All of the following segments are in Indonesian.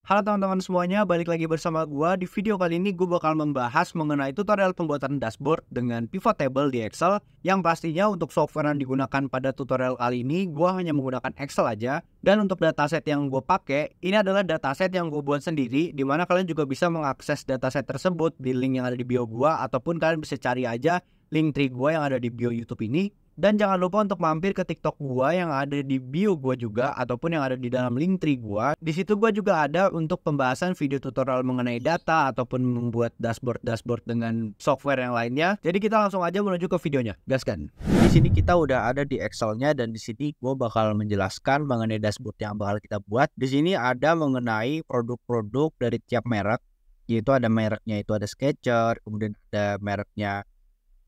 Halo teman-teman semuanya, balik lagi bersama gua. Di video kali ini gue bakal membahas mengenai tutorial pembuatan dashboard dengan pivot table di Excel. Yang pastinya untuk software yang digunakan pada tutorial kali ini, gua hanya menggunakan Excel aja. Dan untuk dataset yang gue pakai, ini adalah dataset yang gue buat sendiri, dimana kalian juga bisa mengakses dataset tersebut di link yang ada di bio gua, ataupun kalian bisa cari aja link tree gua yang ada di bio YouTube ini. Dan jangan lupa untuk mampir ke TikTok gua yang ada di bio gua juga, ataupun yang ada di dalam link tree gua. Di situ gua juga ada untuk pembahasan video tutorial mengenai data ataupun membuat dashboard dengan software yang lainnya. Jadi kita langsung aja menuju ke videonya. Gaskan. Di sini kita udah ada di Excel-nya, dan di sini gua bakal menjelaskan mengenai dashboard yang bakal kita buat. Di sini ada mengenai produk-produk dari tiap merek, yaitu ada mereknya itu ada Skechers, kemudian ada mereknya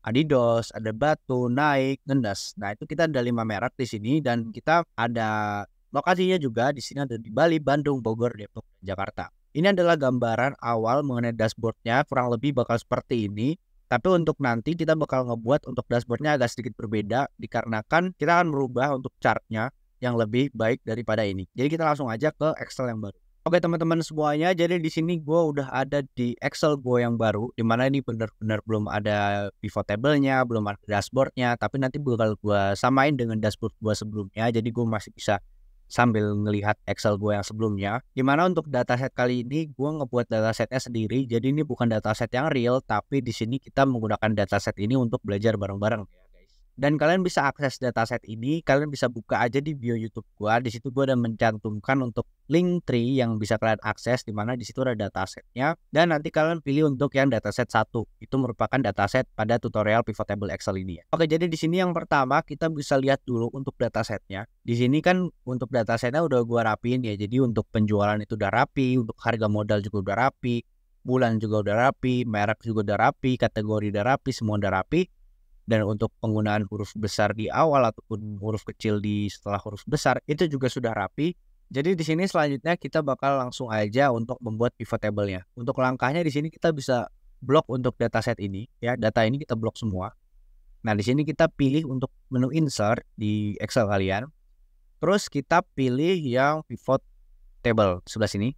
Adidas, ada Batu, Nike, Ngenes. Nah, itu kita ada 5 merek di sini, dan kita ada lokasinya juga di sini ada di Bali, Bandung, Bogor, Depok, dan Jakarta. Ini adalah gambaran awal mengenai dashboardnya, kurang lebih bakal seperti ini. Tapi untuk nanti kita bakal ngebuat untuk dashboardnya agak sedikit berbeda, dikarenakan kita akan merubah untuk chartnya yang lebih baik daripada ini. Jadi kita langsung aja ke Excel yang baru. Oke teman-teman semuanya, jadi di sini gue udah ada di Excel gue yang baru, dimana ini benar-benar belum ada pivot table-nya, belum ada dashboard-nya, tapi nanti bakal gue samain dengan dashboard gue sebelumnya, jadi gue masih bisa sambil ngelihat Excel gue yang sebelumnya. Dimana untuk dataset kali ini gue ngebuat datasetnya sendiri, jadi ini bukan dataset yang real, tapi di sini kita menggunakan dataset ini untuk belajar bareng-bareng. Dan kalian bisa akses dataset ini, kalian bisa buka aja di bio YouTube gua. Di situ gua udah mencantumkan untuk link tree yang bisa kalian akses, di mana di situ ada datasetnya. Dan nanti kalian pilih untuk yang dataset 1. Itu merupakan dataset pada tutorial pivot table Excel ini ya. Oke, jadi di sini yang pertama kita bisa lihat dulu untuk datasetnya. Di sini kan untuk datasetnya udah gua rapiin ya. Jadi untuk penjualan itu udah rapi, untuk harga modal juga udah rapi, bulan juga udah rapi, merek juga udah rapi, kategori udah rapi, semua udah rapi. Dan untuk penggunaan huruf besar di awal ataupun huruf kecil di setelah huruf besar itu juga sudah rapi. Jadi di sini selanjutnya kita bakal langsung aja untuk membuat pivot table-nya. Untuk langkahnya di sini kita bisa blok untuk dataset ini ya, data ini kita blok semua. Nah, di sini kita pilih untuk menu insert di Excel kalian. Terus kita pilih yang pivot table sebelah sini.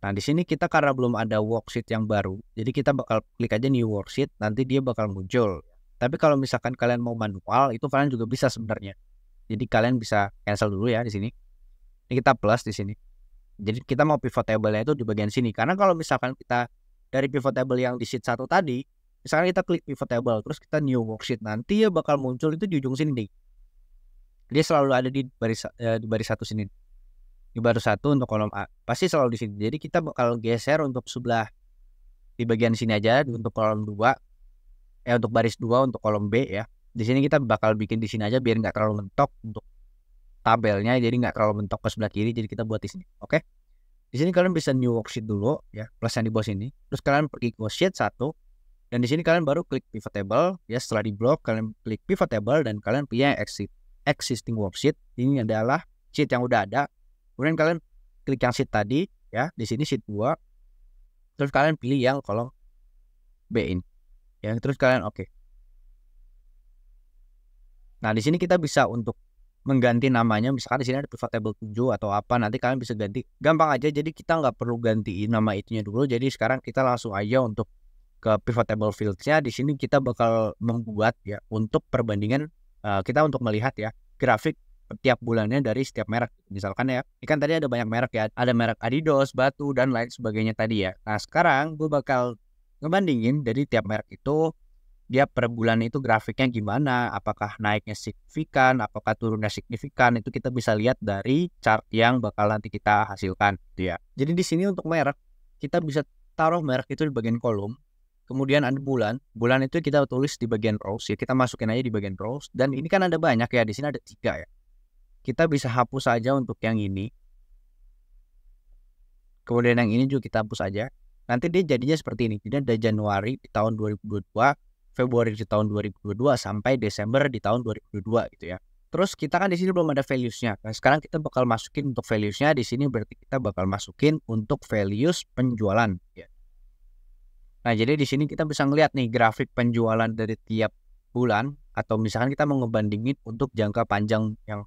Nah, di sini kita karena belum ada worksheet yang baru, jadi kita bakal klik aja new worksheet, nanti dia bakal muncul. Tapi kalau misalkan kalian mau manual, itu kalian juga bisa sebenarnya. Jadi kalian bisa cancel dulu ya di sini. Ini kita plus di sini. Jadi kita mau pivot table-nya itu di bagian sini. Karena kalau misalkan kita dari pivot table yang di sheet 1 tadi, misalkan kita klik pivot table, terus kita new worksheet, nanti ya bakal muncul itu di ujung sini nih. Dia selalu ada di baris 1 sini. Di baris 1 untuk kolom A, pasti selalu di sini. Jadi kita bakal geser untuk sebelah di bagian sini aja untuk kolom 2. Untuk baris 2 untuk kolom B ya. Di sini kita bakal bikin di sini aja biar nggak terlalu mentok untuk tabelnya, jadi nggak terlalu mentok ke sebelah kiri. Jadi kita buat di sini. Oke. Di sini kalian bisa new worksheet dulu ya, plus yang di bawah sini. Terus kalian pergi ke sheet 1, dan di sini kalian baru klik pivot table ya. Setelah di blok kalian klik pivot table dan kalian pilih yang existing worksheet. Ini adalah sheet yang udah ada. Kemudian kalian klik yang sheet tadi ya, di sini sheet 2. Terus kalian pilih yang kolom B ini. Ya, terus kalian oke. Nah, di sini kita bisa untuk mengganti namanya, misalkan di sini ada pivot table 7 atau apa, nanti kalian bisa ganti. Gampang aja, jadi kita nggak perlu gantiin nama itunya dulu. Jadi sekarang kita langsung aja untuk ke pivot table fields-nya. Di sini kita bakal membuat ya untuk perbandingan kita untuk melihat ya grafik tiap bulannya dari setiap merek. Misalkan ya, ini kan tadi ada banyak merek ya, ada merek Adidas, Batu, dan lain sebagainya tadi ya. Nah, sekarang gue bakal ngebandingin dari tiap merek itu, dia per bulan itu grafiknya gimana, apakah naiknya signifikan, apakah turunnya signifikan. Itu kita bisa lihat dari chart yang bakal nanti kita hasilkan gitu ya. Jadi di sini untuk merek, kita bisa taruh merek itu di bagian kolom. Kemudian ada bulan itu kita tulis di bagian rows ya, kita masukin aja di bagian rows. Dan ini kan ada banyak ya, di sini ada 3 ya. Kita bisa hapus saja untuk yang ini. Kemudian yang ini juga kita hapus aja. Nanti dia jadinya seperti ini. Jadi ada Januari di tahun 2022, Februari di tahun 2022, sampai Desember di tahun 2022 gitu ya. Terus kita kan di sini belum ada values-nya. Nah, sekarang kita bakal masukin untuk values-nya. Di sini berarti kita bakal masukin untuk values penjualan ya. Nah, jadi di sini kita bisa ngeliat nih grafik penjualan dari tiap bulan, atau misalkan kita mau ngebandingin untuk jangka panjang yang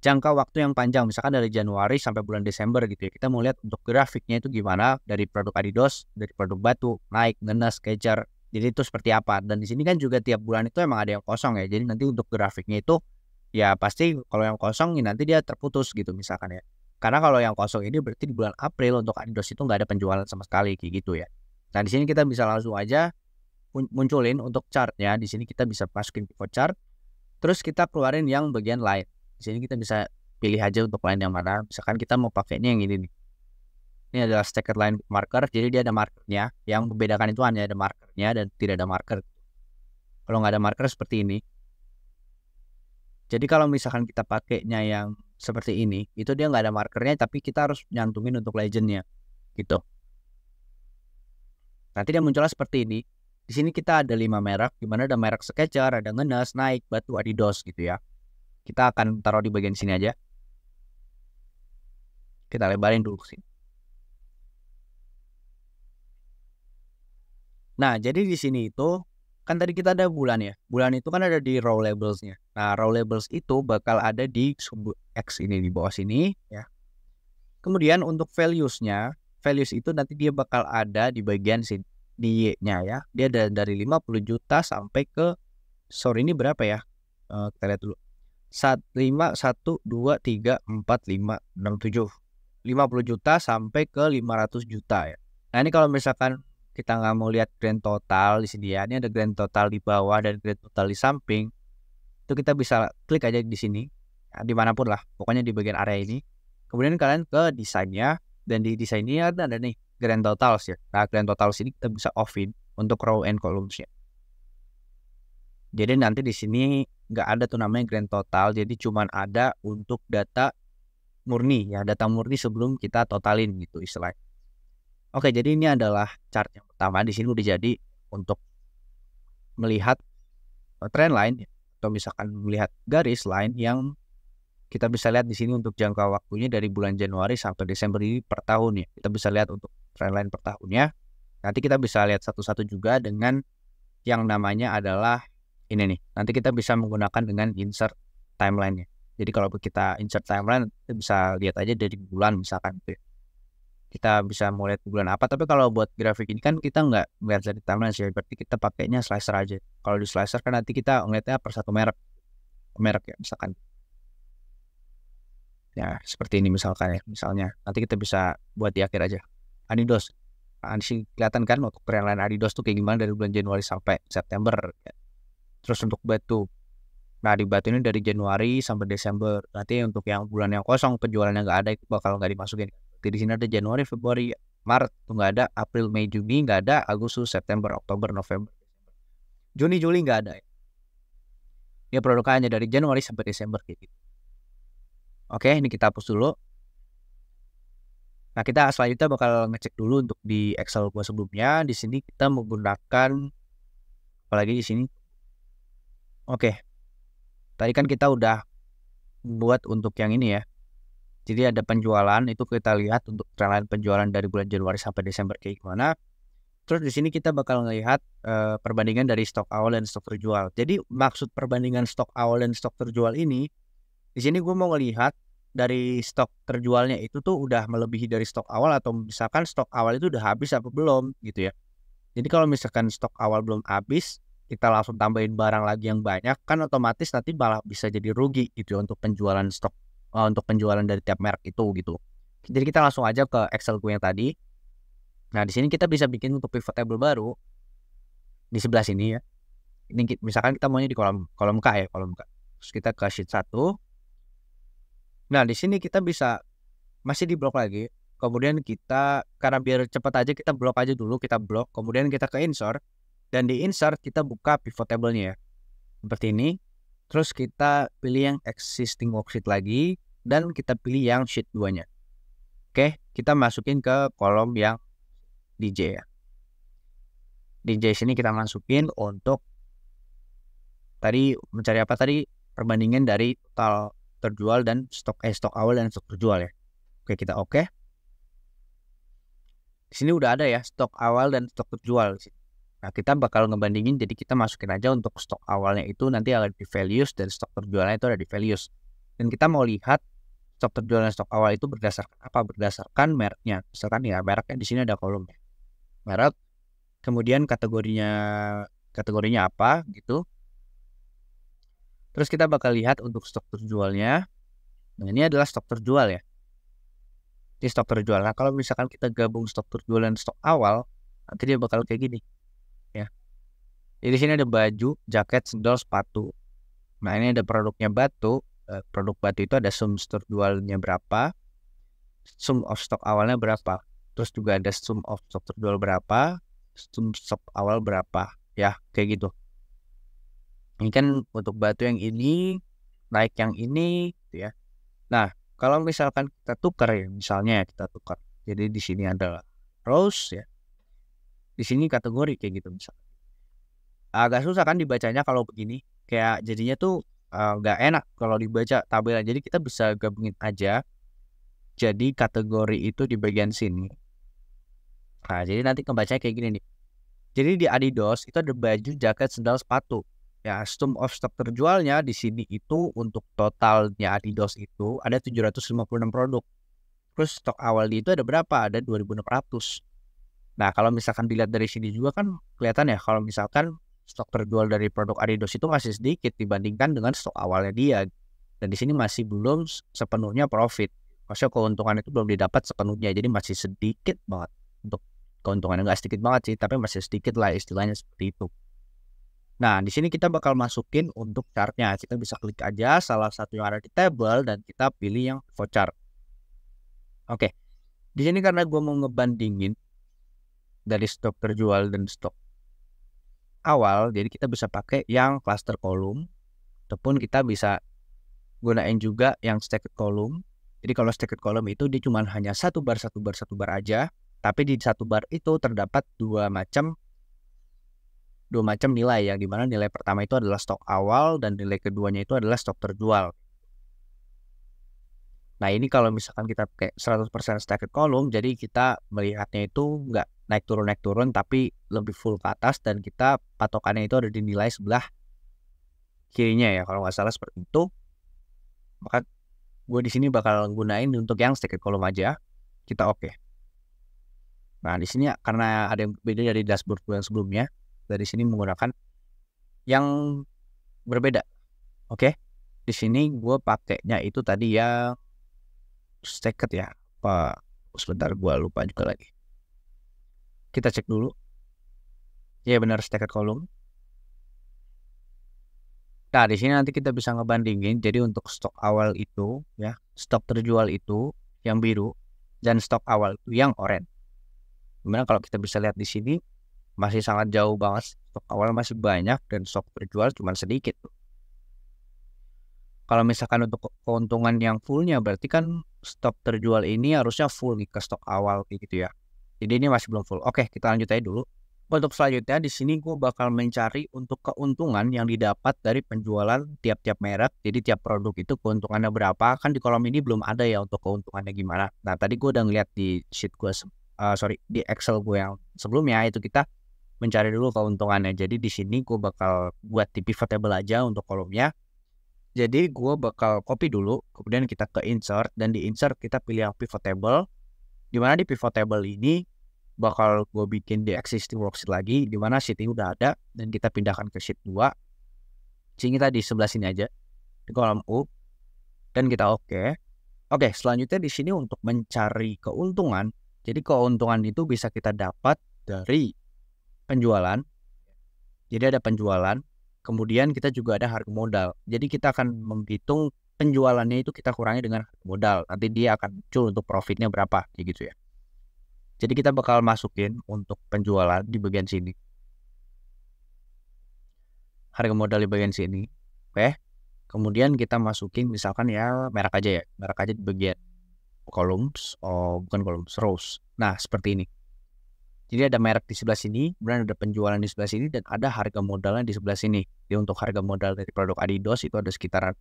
jangka waktu yang panjang, misalkan dari Januari sampai bulan Desember gitu ya. Kita mau lihat untuk grafiknya itu gimana dari produk Adidas, dari produk Batu, Nike, Ngenes, Skechers. Jadi itu seperti apa. Dan di sini kan juga tiap bulan itu emang ada yang kosong ya. Jadi nanti untuk grafiknya itu ya pasti kalau yang kosong ya nanti dia terputus gitu misalkan ya. Karena kalau yang kosong ini berarti di bulan April untuk Adidas itu nggak ada penjualan sama sekali kayak gitu ya. Nah di sini kita bisa langsung aja munculin untuk chartnya. Di sini kita bisa masukin pivot chart. Terus kita keluarin yang bagian line. Di sini kita bisa pilih aja untuk line yang mana. Misalkan kita mau pakainya yang ini nih. Ini adalah staggered line marker. Jadi dia ada markernya. Yang membedakan itu hanya ada markernya dan tidak ada marker. Kalau nggak ada marker seperti ini. Jadi kalau misalkan kita pakainya yang seperti ini, itu dia nggak ada markernya, tapi kita harus nyantumin untuk legendnya, gitu. Nanti dia munculnya seperti ini. Di sini kita ada 5 merek, di mana ada merek Skechers, ada Ngenes, Nike, Batu, Adidas gitu ya. Kita akan taruh di bagian sini aja. Kita lebarin dulu ke sini. Nah, jadi di sini itu kan tadi kita ada bulan ya. Bulan itu kan ada di row labelsnya. Nah, row labels itu bakal ada di sub X ini di bawah sini ya. Kemudian untuk values-nya, values itu nanti dia bakal ada di bagian sini di Y-nya ya. Dia ada dari 50 juta sampai ke ini berapa ya? Kita lihat dulu. 5 1 2 3 4 5 6 7 50 juta sampai ke 500 juta ya. Nah, ini kalau misalkan kita nggak mau lihat grand total di sini ya, ini ada grand total di bawah dan grand total di samping. Itu kita bisa klik aja di sini, ya, dimanapun lah, pokoknya di bagian area ini. Kemudian kalian ke desainnya, dan di desain ini ada nih grand totals ya. Nah, grand totals ini kita bisa offin untuk row and columns-nya. Jadi nanti di sini nggak ada tuh namanya grand total, jadi cuman ada untuk data murni ya, data murni sebelum kita totalin gitu istilahnya. Oke, jadi ini adalah chart yang pertama. Di sini udah jadi untuk melihat trend line atau misalkan melihat garis line yang kita bisa lihat di sini untuk jangka waktunya dari bulan Januari sampai Desember ini per tahun ya. Kita bisa lihat untuk trend line per tahunnya. Nanti kita bisa lihat satu-satu juga dengan yang namanya adalah ini nih. Nanti kita bisa menggunakan dengan insert timeline-nya. Jadi kalau kita insert timeline, kita bisa lihat aja dari bulan misalkan gitu ya. Kita bisa mau lihat bulan apa, tapi kalau buat grafik ini kan kita nggak melihat dari timeline sih, berarti kita pakainya slicer aja. Kalau di slicer kan nanti kita ngeliatnya per satu merek ya misalkan. Ya seperti ini misalkan ya, misalnya nanti kita bisa buat di akhir aja. Adidas, nah, sih kelihatan kan untuk trendline Adidas tuh kayak gimana dari bulan Januari sampai September. Terus untuk Batu, nah di Batu ini dari Januari sampai Desember. Nanti untuk yang bulan yang kosong penjualannya nggak ada itu bakal nggak dimasukin. Di sini ada Januari, Februari, Maret itu nggak ada, April, Mei, Juni nggak ada, Agustus, September, Oktober, November, Juni, Juli nggak ada. Ya produknya hanya dari Januari sampai Desember gitu. Oke, ini kita hapus dulu. Nah, kita selanjutnya bakal ngecek dulu untuk di Excel gua sebelumnya. Di sini kita menggunakan apalagi di sini. Oke. Tadi kan kita udah buat untuk yang ini ya. Jadi ada penjualan, itu kita lihat untuk trendline penjualan dari bulan Januari sampai Desember kayak gimana. Terus di sini kita bakal ngelihat perbandingan dari stok awal dan stok terjual. Jadi maksud perbandingan stok awal dan stok terjual ini, di sini gue mau ngelihat dari stok terjualnya itu tuh udah melebihi dari stok awal atau misalkan stok awal itu udah habis apa belum gitu ya. Jadi kalau misalkan stok awal belum habis, kita langsung tambahin barang lagi yang banyak, kan otomatis nanti malah bisa jadi rugi gitu ya untuk penjualan stok. Untuk penjualan dari tiap merek itu gitu. Jadi kita langsung aja ke Excel gue yang tadi. Nah, di sini kita bisa bikin untuk pivot table baru di sebelah sini ya. Ini misalkan kita maunya di kolom K ya, kolom K. Terus kita ke sheet 1. Nah, di sini kita bisa masih di blok lagi. Kemudian kita karena biar cepat aja kita blok aja dulu, kita blok. Kemudian kita ke insert dan di insert kita buka pivot table-nya ya. Seperti ini. Terus kita pilih yang existing worksheet lagi dan kita pilih yang sheet 2-nya. Oke, kita masukin ke kolom yang DJ ya. DJ sini kita masukin untuk tadi mencari apa tadi? Perbandingan dari total terjual dan stok awal dan stok terjual ya. Oke, kita oke. Di sini udah ada ya stok awal dan stok terjual di sini. Nah, kita bakal ngebandingin, jadi kita masukin aja untuk stok awalnya itu nanti ada di values dan stok terjualnya itu ada di values. Dan kita mau lihat stok terjual dan stok awal itu berdasarkan apa? Berdasarkan mereknya. Misalkan ya mereknya di sini ada kolomnya. Merek, kemudian kategorinya apa gitu. Terus kita bakal lihat untuk stok terjualnya. Nah, ini adalah stok terjual ya. Ini stok terjual. Nah, kalau misalkan kita gabung stok terjual dan stok awal, nanti dia bakal kayak gini ya. Jadi di sini ada baju, jaket, sendal, sepatu. Nah, ini ada produknya batu. Produk batu itu ada sum stok jualnya berapa, sum of stok awalnya berapa. Terus juga ada sum of stok terjual berapa, sum stok awal berapa. Ya, kayak gitu. Ini kan untuk batu yang ini, naik yang ini, gitu ya. Nah, kalau misalkan kita tukar ya, misalnya kita tukar. Jadi di sini adalah rose ya. Di sini kategori kayak gitu misalnya. Agak susah kan dibacanya kalau begini. Kayak jadinya tuh nggak enak kalau dibaca tabelnya. Jadi kita bisa gabungin aja. Jadi kategori itu di bagian sini. Nah, jadi nanti kebacanya kayak gini nih. Jadi di Adidas itu ada baju, jaket, sendal, sepatu. Ya, sum of stock terjualnya di sini itu untuk totalnya Adidas itu ada 756 produk. Terus stok awal di itu ada berapa? Ada 2.600. Nah, kalau misalkan dilihat dari sini juga kan kelihatan ya kalau misalkan stok terjual dari produk Adidas itu masih sedikit dibandingkan dengan stok awalnya dia. Dan di sini masih belum sepenuhnya profit. Maksudnya keuntungan itu belum didapat sepenuhnya. Jadi masih sedikit banget untuk keuntungannya. Nggak sedikit banget sih, tapi masih sedikit lah istilahnya seperti itu. Nah, di sini kita bakal masukin untuk chartnya. Kita bisa klik aja salah satu yang ada di table dan kita pilih yang pivot chart. Oke, di sini karena gue mau ngebandingin dari stok terjual dan stok awal, jadi kita bisa pakai yang cluster column, ataupun kita bisa gunain juga yang stacked column. Jadi kalau stacked column itu dia cuma hanya satu bar aja, tapi di satu bar itu terdapat dua macam nilai, yang dimana nilai pertama itu adalah stok awal dan nilai keduanya itu adalah stok terjual. Nah, ini kalau misalkan kita pakai 100% stacked column, jadi kita melihatnya itu nggak naik turun, tapi lebih full ke atas, dan kita patokannya itu ada di nilai sebelah kirinya ya, kalau nggak salah seperti itu. Maka gue di sini bakal gunain untuk yang stacked column aja. Kita oke. Nah, di sini karena ada yang berbeda dari dashboard gue yang sebelumnya, dari sini menggunakan yang berbeda. Oke. Di sini gue pakainya itu tadi ya stacked ya. Apa? Sebentar, gue lupa juga lagi. Kita cek dulu. Ya benar, stacked column. Nah, di sini nanti kita bisa ngebandingin. Jadi untuk stok awal itu ya, stok terjual itu yang biru dan stok awal itu yang oranye. Gimana kalau kita bisa lihat di sini masih sangat jauh banget. Stok awal masih banyak dan stok terjual cuma sedikit. Kalau misalkan untuk keuntungan yang fullnya berarti kan stok terjual ini harusnya full nih ke stok awal kayak gitu ya. Jadi ini masih belum full. Oke, kita lanjut aja dulu. Untuk selanjutnya di sini gue bakal mencari untuk keuntungan yang didapat dari penjualan tiap-tiap merek. Jadi tiap produk itu keuntungannya berapa. Kan di kolom ini belum ada ya untuk keuntungannya gimana. Nah, tadi gue udah ngeliat di sheet gue, di Excel gue yang sebelumnya itu kita mencari dulu keuntungannya. Jadi di sini gue bakal buat di pivot table aja untuk kolomnya. Jadi gue bakal copy dulu, kemudian kita ke insert, dan di insert kita pilih yang pivot table. Dimana di pivot table ini bakal gue bikin di existing worksheet lagi, dimana sheet ini udah ada, dan kita pindahkan ke sheet 2. Jadi kita di sebelah sini aja, di kolom U, dan kita oke. Oke, selanjutnya di sini untuk mencari keuntungan. Jadi keuntungan itu bisa kita dapat dari penjualan. Jadi ada penjualan, kemudian kita juga ada harga modal. Jadi kita akan menghitung penjualannya itu kita kurangi dengan harga modal. Nanti dia akan muncul untuk profitnya berapa, kayak gitu ya. Jadi kita bakal masukin untuk penjualan di bagian sini. Harga modal di bagian sini. Oke. Kemudian kita masukin misalkan ya merek aja ya. Merek aja di bagian columns. Oh, bukan columns, rows. Nah, seperti ini. Jadi ada merek di sebelah sini, kemudian ada penjualan di sebelah sini, dan ada harga modalnya di sebelah sini. Jadi untuk harga modal dari produk Adidas itu ada sekitaran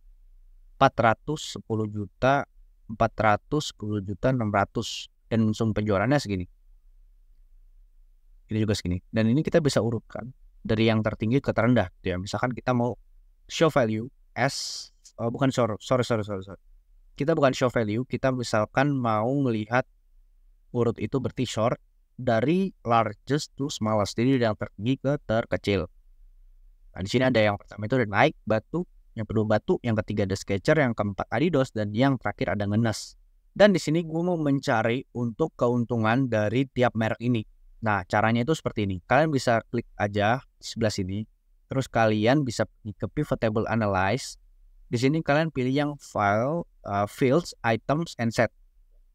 410 juta, 410 juta 600. Dan sum penjualannya segini. Ini juga segini. Dan ini kita bisa urutkan dari yang tertinggi ke terendah. Ya, misalkan kita mau show value as bukan sorry. Kita bukan show value, kita misalkan mau melihat urut itu berarti short dari largest to smallest, jadi yang tertinggi ke terkecil. Nah, di sini ada yang pertama itu ada Nike, Batu, yang kedua Batu, yang ketiga ada Skechers, yang keempat Adidas, dan yang terakhir ada Ngenes. Dan di sini gue mau mencari untuk keuntungan dari tiap merek ini. Nah, caranya itu seperti ini. Kalian bisa klik aja di sebelah sini. Terus kalian bisa pergi ke Pivot Table Analyze. Di sini kalian pilih yang File, Fields, Items, and Set.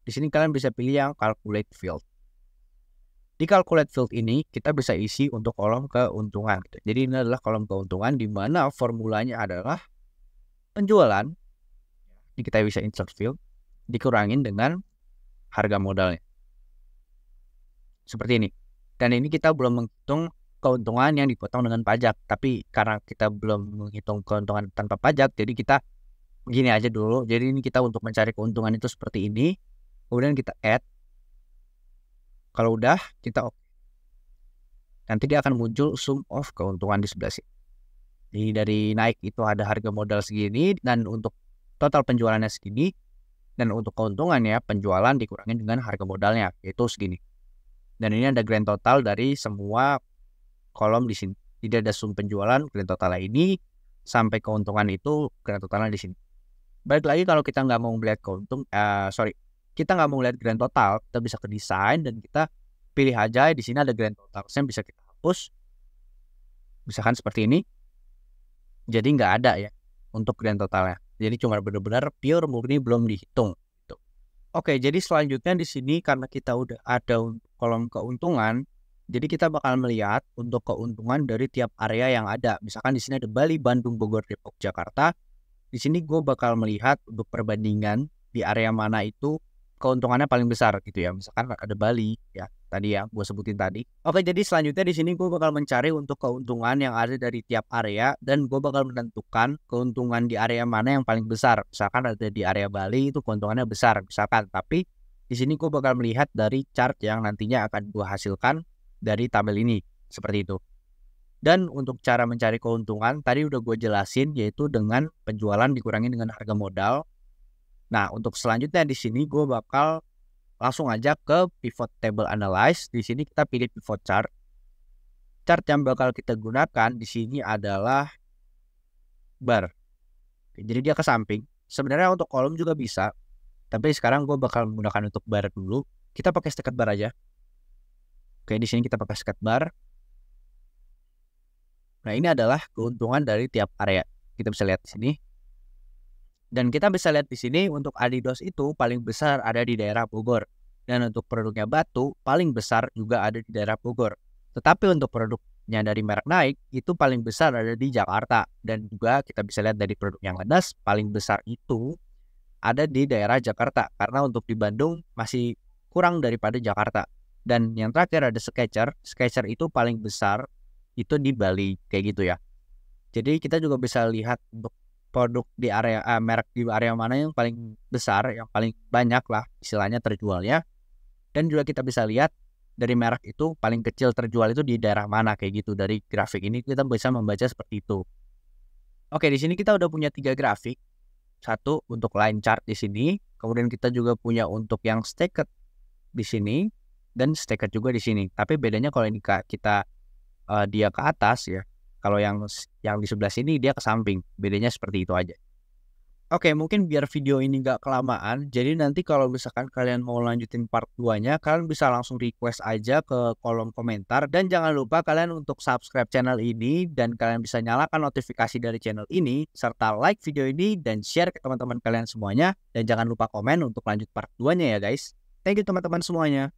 Di sini kalian bisa pilih yang Calculate Field. Di Calculate Field ini kita bisa isi untuk kolom keuntungan. Jadi ini adalah kolom keuntungan di mana formulanya adalah penjualan. Ini kita bisa insert field dikurangin dengan harga modalnya. Seperti ini. Dan ini kita belum menghitung keuntungan yang dipotong dengan pajak. Tapi karena kita belum menghitung keuntungan tanpa pajak, jadi kita begini aja dulu. Jadi ini kita untuk mencari keuntungan itu seperti ini. Kemudian kita add. Kalau udah, kita oke. Nanti dia akan muncul sum of keuntungan di sebelah sini. Jadi dari Nike itu ada harga modal segini, dan untuk total penjualannya segini. Dan untuk keuntungannya, penjualan dikurangin dengan harga modalnya, yaitu segini. Dan ini ada grand total dari semua kolom di sini. Jadi ada sum penjualan, grand totalnya ini, sampai keuntungan itu grand totalnya di sini. Balik lagi kalau kita nggak mau melihat kita nggak mau lihat grand total, kita bisa ke desain dan kita pilih aja di sini ada grand total. Saya bisa kita hapus, misalkan seperti ini. Jadi nggak ada ya untuk grand totalnya. Jadi cuma benar-benar pure murni belum dihitung. Gitu. Oke, jadi selanjutnya di sini karena kita udah ada kolom keuntungan, jadi kita bakal melihat untuk keuntungan dari tiap area yang ada. Misalkan di sini ada Bali, Bandung, Bogor, Depok, Jakarta. Di sini gue bakal melihat untuk perbandingan di area mana itu keuntungannya paling besar gitu ya. Misalkan ada Bali ya, tadi ya gue sebutin tadi. Oke, jadi selanjutnya di sini gue bakal mencari untuk keuntungan yang ada dari tiap area dan gue bakal menentukan keuntungan di area mana yang paling besar. Misalkan ada di area Bali itu keuntungannya besar misalkan, tapi di sini gue bakal melihat dari chart yang nantinya akan gue hasilkan dari tabel ini seperti itu. Dan untuk cara mencari keuntungan tadi udah gue jelasin, yaitu dengan penjualan dikurangi dengan harga modal. Nah, untuk selanjutnya di sini gue bakal langsung aja ke Pivot Table Analyze. Di sini kita pilih Pivot Chart. Chart yang bakal kita gunakan di sini adalah bar. Oke, jadi dia ke samping. Sebenarnya untuk kolom juga bisa, tapi sekarang gue bakal menggunakan untuk bar dulu. Kita pakai stacked bar aja. Oke, di sini kita pakai stacked bar. Nah, ini adalah keuntungan dari tiap area. Kita bisa lihat di sini. Dan kita bisa lihat di sini untuk Adidas itu paling besar ada di daerah Bogor. Dan untuk produknya Batu paling besar juga ada di daerah Bogor. Tetapi untuk produknya dari merek Nike itu paling besar ada di Jakarta. Dan juga kita bisa lihat dari produk yang Ngenes paling besar itu ada di daerah Jakarta. Karena untuk di Bandung masih kurang daripada Jakarta. Dan yang terakhir ada Skechers. Skechers itu paling besar itu di Bali kayak gitu ya. Jadi kita juga bisa lihat untuk produk di area merek di area mana yang paling besar, yang paling banyak lah istilahnya terjualnya. Dan juga kita bisa lihat dari merek itu paling kecil terjual itu di daerah mana kayak gitu. Dari grafik ini kita bisa membaca seperti itu. Oke, di sini kita udah punya 3 grafik. Satu untuk line chart di sini, kemudian kita juga punya untuk yang stacked di sini dan stacked juga di sini. Tapi bedanya kalau ini kita dia ke atas ya. Kalau yang di sebelah sini dia ke samping. Bedanya seperti itu aja. Oke, mungkin biar video ini gak kelamaan. Jadi nanti kalau misalkan kalian mau lanjutin part 2-nya, kalian bisa langsung request aja ke kolom komentar. Dan jangan lupa kalian untuk subscribe channel ini. Dan kalian bisa nyalakan notifikasi dari channel ini. Serta like video ini dan share ke teman-teman kalian semuanya. Dan jangan lupa komen untuk lanjut part 2-nya ya guys. Thank you teman-teman semuanya.